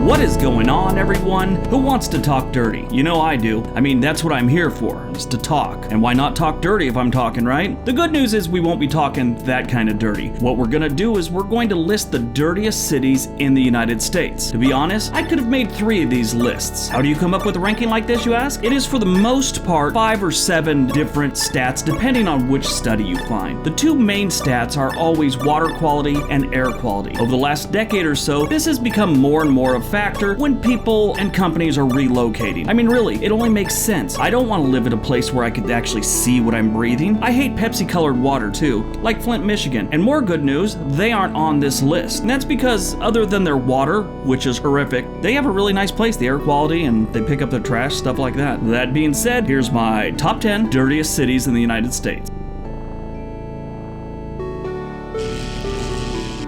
What is going on, everyone? Who wants to talk dirty? You know I do. I mean, that's what I'm here for, is to talk. And why not talk dirty if I'm talking, right? The good news is we won't be talking that kind of dirty. What we're gonna do is we're going to list the dirtiest cities in the United States. To be honest, I could have made 3 of these lists. How do you come up with a ranking like this, you ask? It is for the most part 5 or 7 different stats depending on which study you find. The 2 main stats are always water quality and air quality. Over the last decade or so, this has become more and more a factor when people and companies are relocating. I mean, really, it only makes sense. I don't want to live at a place where I could actually see what I'm breathing. I hate Pepsi-colored water too, like Flint, Michigan. And more good news, they aren't on this list. And that's because other than their water, which is horrific, they have a really nice place, the air quality, and they pick up their trash, stuff like that. That being said, here's my top 10 dirtiest cities in the United States.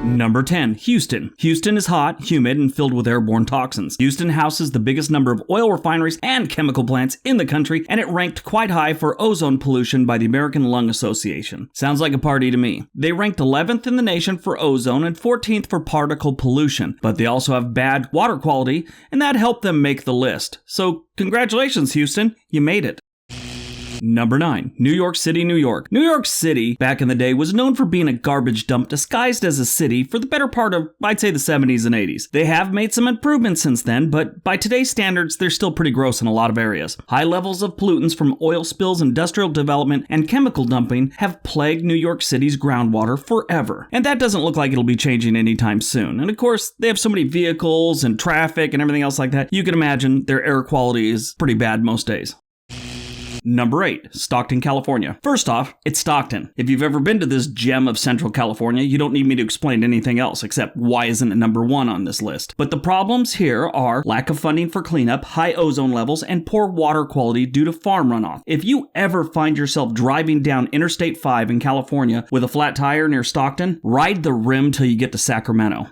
Number 10, Houston. Houston is hot, humid, and filled with airborne toxins. Houston houses the biggest number of oil refineries and chemical plants in the country, and it ranked quite high for ozone pollution by the American Lung Association. Sounds like a party to me. They ranked 11th in the nation for ozone and 14th for particle pollution, but they also have bad water quality, and that helped them make the list. So congratulations, Houston, you made it. Number 9, New York City, New York. New York City, back in the day, was known for being a garbage dump disguised as a city for the better part of, I'd say, the 70s and 80s. They have made some improvements since then, but by today's standards, they're still pretty gross in a lot of areas. High levels of pollutants from oil spills, industrial development, and chemical dumping have plagued New York City's groundwater forever. And that doesn't look like it'll be changing anytime soon. And of course, they have so many vehicles and traffic and everything else like that, you can imagine their air quality is pretty bad most days. Number 8, Stockton, California. First off, it's Stockton. If you've ever been to this gem of Central California, you don't need me to explain anything else except why isn't it number 1 on this list. But the problems here are lack of funding for cleanup, high ozone levels, and poor water quality due to farm runoff. If you ever find yourself driving down Interstate 5 in California with a flat tire near Stockton, ride the rim till you get to Sacramento.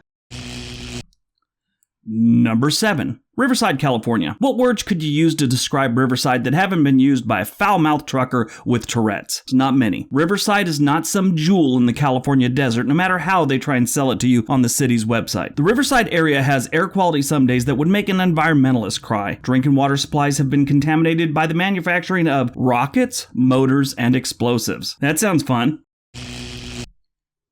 Number 7, Riverside, California. What words could you use to describe Riverside that haven't been used by a foul-mouthed trucker with Tourette's? Not many. Riverside is not some jewel in the California desert, no matter how they try and sell it to you on the city's website. The Riverside area has air quality some days that would make an environmentalist cry. Drinking water supplies have been contaminated by the manufacturing of rockets, motors, and explosives. That sounds fun.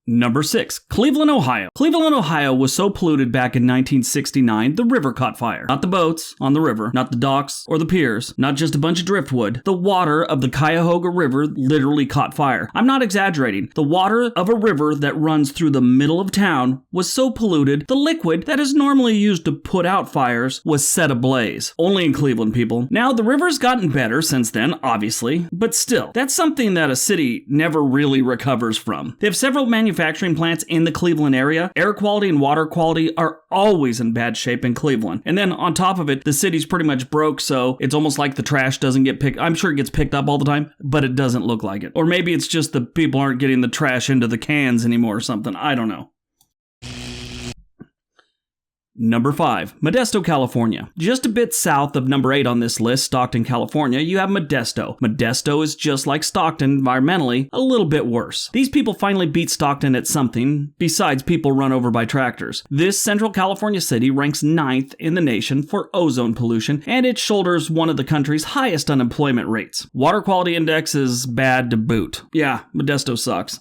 Number 6, Cleveland, Ohio. Cleveland, Ohio was so polluted back in 1969, the river caught fire. Not the boats on the river, not the docks or the piers, not just a bunch of driftwood. The water of the Cuyahoga River literally caught fire. I'm not exaggerating. The water of a river that runs through the middle of town was so polluted, the liquid that is normally used to put out fires was set ablaze. Only in Cleveland, people. Now, the river's gotten better since then, obviously, but still, that's something that a city never really recovers from. They have several manufacturing plants in the Cleveland area. Air quality and water quality are always in bad shape in Cleveland. And then on top of it, the city's pretty much broke, so it's almost like the trash doesn't get picked. I'm sure it gets picked up all the time, but it doesn't look like it. Or maybe it's just the people aren't getting the trash into the cans anymore or something. I don't know. Number 5, Modesto, California. Just a bit south of number 8 on this list, Stockton, California, you have Modesto. Modesto is just like Stockton, environmentally, a little bit worse. These people finally beat Stockton at something, besides people run over by tractors. This Central California city ranks 9th in the nation for ozone pollution, and it shoulders one of the country's highest unemployment rates. Water quality index is bad to boot. Yeah, Modesto sucks.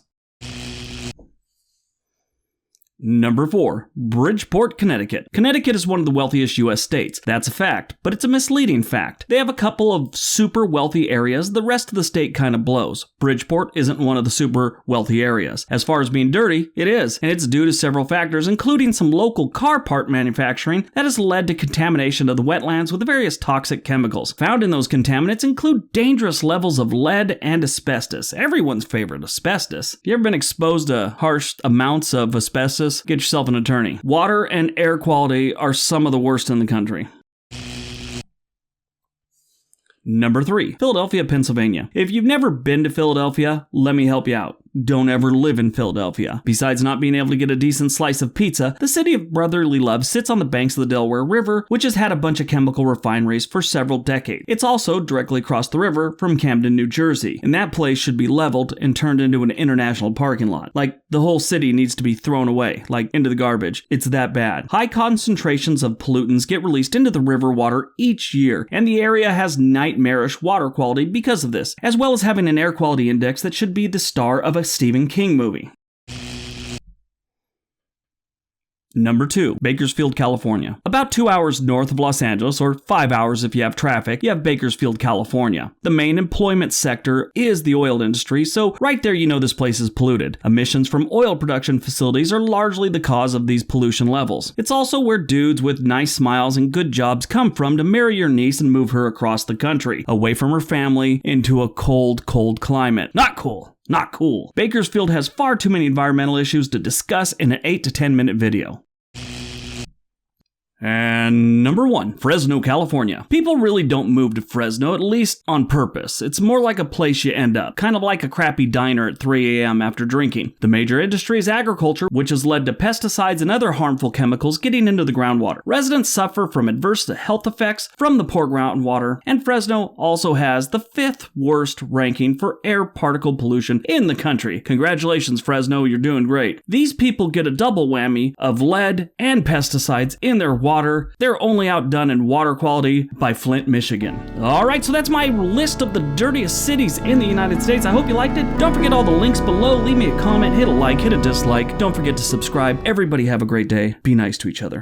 Number 4, Bridgeport, Connecticut. Connecticut is one of the wealthiest U.S. states. That's a fact, but it's a misleading fact. They have a couple of super wealthy areas, the rest of the state kind of blows. Bridgeport isn't one of the super wealthy areas. As far as being dirty, it is, and it's due to several factors, including some local car part manufacturing that has led to contamination of the wetlands with various toxic chemicals. Found in those contaminants include dangerous levels of lead and asbestos. Everyone's favorite, asbestos. If you ever been exposed to harsh amounts of asbestos, get yourself an attorney. Water and air quality are some of the worst in the country. Number 3, Philadelphia, Pennsylvania. If you've never been to Philadelphia, let me help you out. don't ever live in Philadelphia. Besides not being able to get a decent slice of pizza, the city of brotherly love sits on the banks of the Delaware River, which has had a bunch of chemical refineries for several decades. It's also directly across the river from Camden, New Jersey, and that place should be leveled and turned into an international parking lot. Like, the whole city needs to be thrown away, like into the garbage. It's that bad. High concentrations of pollutants get released into the river water each year, and the area has nightmarish water quality because of this, as well as having an air quality index that should be the star of a Stephen King movie. Number 2, Bakersfield, California. About 2 hours north of Los Angeles, or 5 hours if you have traffic, you have Bakersfield, California. The main employment sector is the oil industry, so right there you know this place is polluted. Emissions from oil production facilities are largely the cause of these pollution levels. It's also where dudes with nice smiles and good jobs come from to marry your niece and move her across the country, away from her family, into a cold, cold climate. Not cool. Not cool. Bakersfield has far too many environmental issues to discuss in an 8 to 10 minute video. And number 1, Fresno, California. People really don't move to Fresno, at least on purpose. It's more like a place you end up, kind of like a crappy diner at 3 a.m. after drinking. The major industry is agriculture, which has led to pesticides and other harmful chemicals getting into the groundwater. Residents suffer from adverse health effects from the poor groundwater, and Fresno also has the 5th worst ranking for air particle pollution in the country. Congratulations, Fresno, you're doing great. These people get a double whammy of lead and pesticides in their water. They're only outdone in water quality by Flint, Michigan. Alright, so that's my list of the dirtiest cities in the United States. I hope you liked it. Don't forget all the links below. Leave me a comment, hit a like, hit a dislike. Don't forget to subscribe. Everybody have a great day. Be nice to each other.